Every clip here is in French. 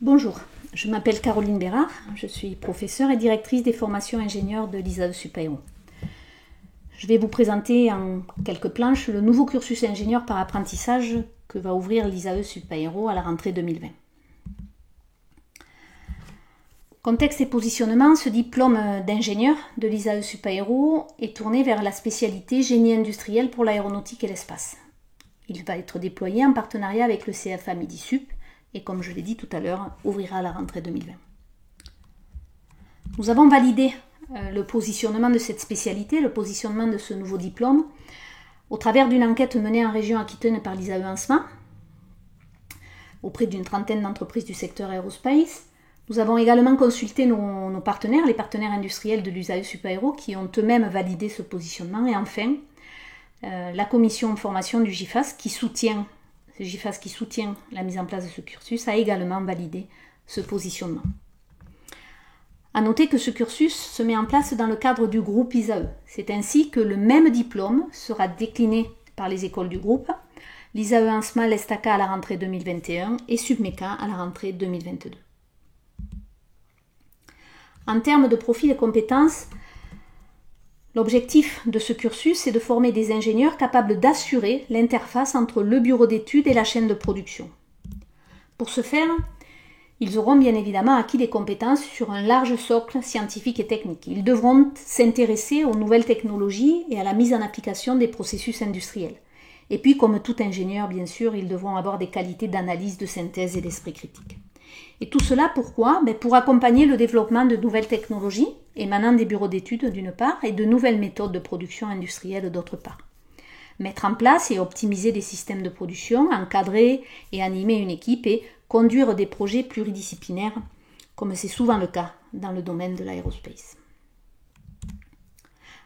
Bonjour, je m'appelle Caroline Bérard, je suis professeure et directrice des formations ingénieurs de l'ISAE Supaéro. Je vais vous présenter en quelques planches le nouveau cursus ingénieur par apprentissage que va ouvrir l'ISAE Supaéro à la rentrée 2020. Contexte et positionnement, ce diplôme d'ingénieur de l'ISAE Supaéro est tourné vers la spécialité génie industriel pour l'aéronautique et l'espace. Il va être déployé en partenariat avec le CFA Midi-Sup et, comme je l'ai dit tout à l'heure, ouvrira à la rentrée 2020. Nous avons validé le positionnement de cette spécialité, le positionnement de ce nouveau diplôme, au travers d'une enquête menée en région Aquitaine par l'ISAE ANSMA, auprès d'une trentaine d'entreprises du secteur aérospace. Nous avons également consulté nos partenaires, les partenaires industriels de l'ISAE Supaéro, qui ont eux-mêmes validé ce positionnement. Et enfin, la commission de formation du GIFAS, qui soutient la mise en place de ce cursus, a également validé ce positionnement. A noter que ce cursus se met en place dans le cadre du groupe ISAE. C'est ainsi que le même diplôme sera décliné par les écoles du groupe, l'ISAE ANSMA l'ESTACA à la rentrée 2021 et Submeca à la rentrée 2022. En termes de profil et compétences, l'objectif de ce cursus est de former des ingénieurs capables d'assurer l'interface entre le bureau d'études et la chaîne de production. Pour ce faire, ils auront bien évidemment acquis des compétences sur un large socle scientifique et technique. Ils devront s'intéresser aux nouvelles technologies et à la mise en application des processus industriels. Et puis, comme tout ingénieur, bien sûr, ils devront avoir des qualités d'analyse, de synthèse et d'esprit critique. Et tout cela, pourquoi ? Pour accompagner le développement de nouvelles technologies émanant des bureaux d'études d'une part et de nouvelles méthodes de production industrielle d'autre part. Mettre en place et optimiser des systèmes de production, encadrer et animer une équipe et conduire des projets pluridisciplinaires, comme c'est souvent le cas dans le domaine de l'aérospace.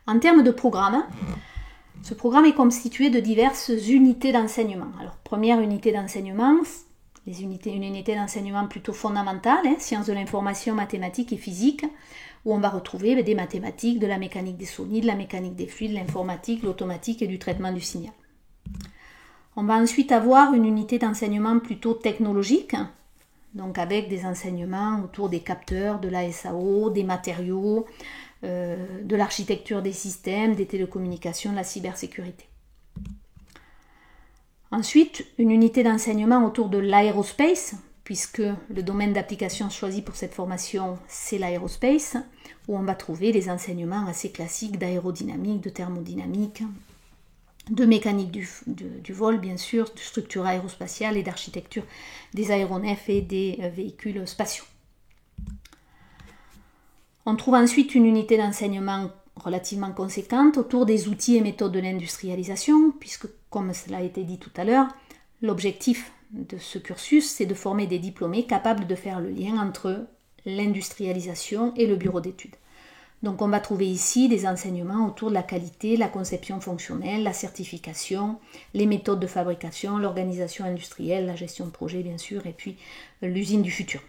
En termes de programme, ce programme est constitué de diverses unités d'enseignement. Alors, première unité d'enseignement, une unité d'enseignement plutôt fondamentale, sciences de l'information, mathématiques et physique, où on va retrouver des mathématiques, de la mécanique des solides, la mécanique des fluides, l'informatique, l'automatique et du traitement du signal. On va ensuite avoir une unité d'enseignement plutôt technologique, donc avec des enseignements autour des capteurs, de la SAO, des matériaux, de l'architecture des systèmes, des télécommunications, de la cybersécurité. Ensuite, une unité d'enseignement autour de l'aérospace, puisque le domaine d'application choisi pour cette formation, c'est l'aérospace, où on va trouver des enseignements assez classiques d'aérodynamique, de thermodynamique, de mécanique du vol, bien sûr, de structure aérospatiale et d'architecture des aéronefs et des véhicules spatiaux. On trouve ensuite une unité d'enseignement relativement conséquente autour des outils et méthodes de l'industrialisation, puisque, comme cela a été dit tout à l'heure, l'objectif de ce cursus, c'est de former des diplômés capables de faire le lien entre l'industrialisation et le bureau d'études. Donc on va trouver ici des enseignements autour de la qualité, la conception fonctionnelle, la certification, les méthodes de fabrication, l'organisation industrielle, la gestion de projet bien sûr, et puis l'usine du futur.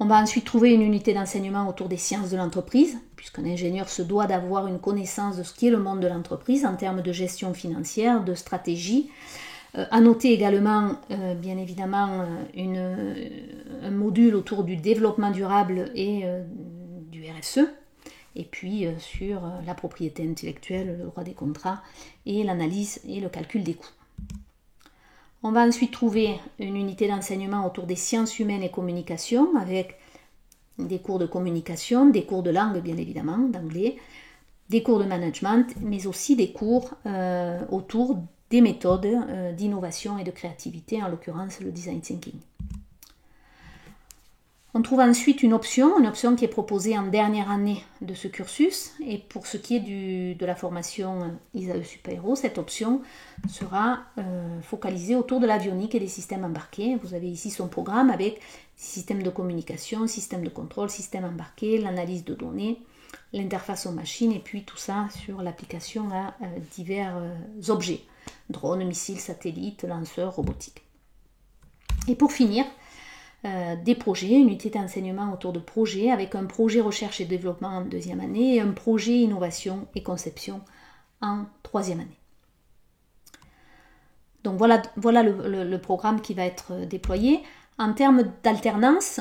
On va ensuite trouver une unité d'enseignement autour des sciences de l'entreprise, puisqu'un ingénieur se doit d'avoir une connaissance de ce qu'est le monde de l'entreprise en termes de gestion financière, de stratégie. À noter également, bien évidemment, un module autour du développement durable et du RSE, et puis sur la propriété intellectuelle, le droit des contrats et l'analyse et le calcul des coûts. On va ensuite trouver une unité d'enseignement autour des sciences humaines et communication, avec des cours de communication, des cours de langue bien évidemment, d'anglais, des cours de management, mais aussi des cours autour des méthodes d'innovation et de créativité, en l'occurrence le design thinking. On trouve ensuite une option qui est proposée en dernière année de ce cursus, et pour ce qui est de la formation ISAE Supaéro, cette option sera focalisée autour de l'avionique et des systèmes embarqués. Vous avez ici son programme avec système de communication, système de contrôle, système embarqué, l'analyse de données, l'interface aux machines, et puis tout ça sur l'application à divers objets, drones, missiles, satellites, lanceurs, robotiques. Et pour finir, des projets, une unité d'enseignement autour de projets avec un projet recherche et développement en deuxième année et un projet innovation et conception en troisième année. Donc voilà le programme qui va être déployé. En termes d'alternance,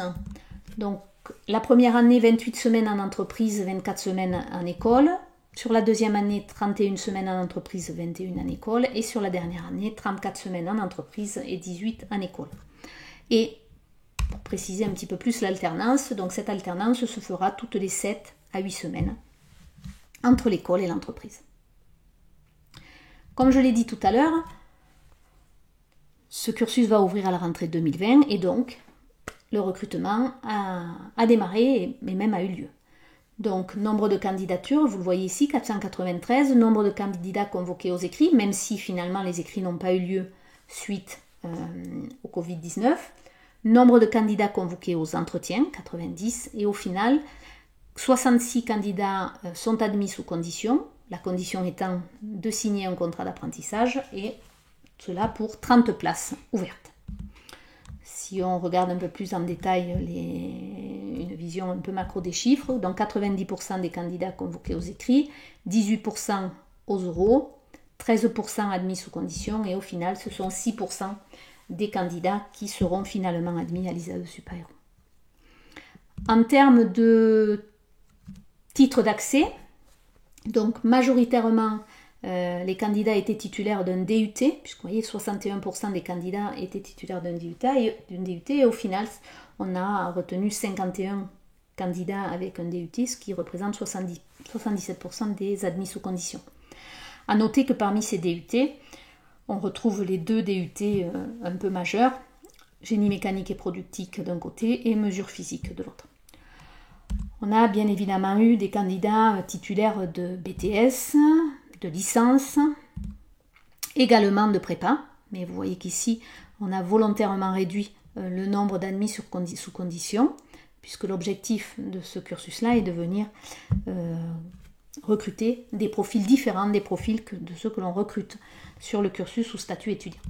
donc la première année, 28 semaines en entreprise, 24 semaines en école. Sur la deuxième année, 31 semaines en entreprise, 21 en école. Et sur la dernière année, 34 semaines en entreprise et 18 en école. Et pour préciser un petit peu plus l'alternance, donc cette alternance se fera toutes les 7 à 8 semaines entre l'école et l'entreprise. Comme je l'ai dit tout à l'heure, ce cursus va ouvrir à la rentrée 2020 et donc le recrutement a démarré et même a eu lieu. Donc, nombre de candidatures, vous le voyez ici, 493, nombre de candidats convoqués aux écrits, même si finalement les écrits n'ont pas eu lieu suite au Covid-19. Nombre de candidats convoqués aux entretiens, 90, et au final, 66 candidats sont admis sous condition, la condition étant de signer un contrat d'apprentissage, et cela pour 30 places ouvertes. Si on regarde un peu plus en détail une vision un peu macro des chiffres, donc 90% des candidats convoqués aux écrits, 18% aux oraux, 13% admis sous condition et au final ce sont 6% des candidats qui seront finalement admis à l'ISAE Supaéro. En termes de titres d'accès, donc majoritairement les candidats étaient titulaires d'un DUT, puisque vous voyez 61% des candidats étaient titulaires d'un DUT et au final on a retenu 51 candidats avec un DUT, ce qui représente 77% des admis sous condition. A noter que parmi ces DUT, on retrouve les deux DUT un peu majeurs, génie mécanique et productique d'un côté et mesures physiques de l'autre. On a bien évidemment eu des candidats titulaires de BTS, de licence, également de prépa, mais vous voyez qu'ici on a volontairement réduit le nombre d'admis sous condition, puisque l'objectif de ce cursus-là est de venir recruter des profils différents des profils de ceux que l'on recrute sur le cursus sous statut étudiant.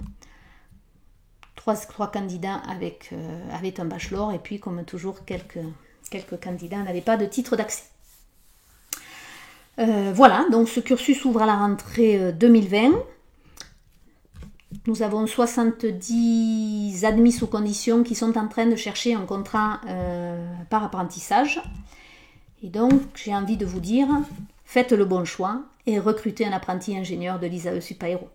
Trois candidats avaient un bachelor et puis comme toujours quelques candidats n'avaient pas de titre d'accès. Voilà, donc ce cursus ouvre à la rentrée 2020. Nous avons 70 admis sous condition qui sont en train de chercher un contrat par apprentissage. Et donc, j'ai envie de vous dire, faites le bon choix et recrutez un apprenti ingénieur de l'ISAE Supaéro.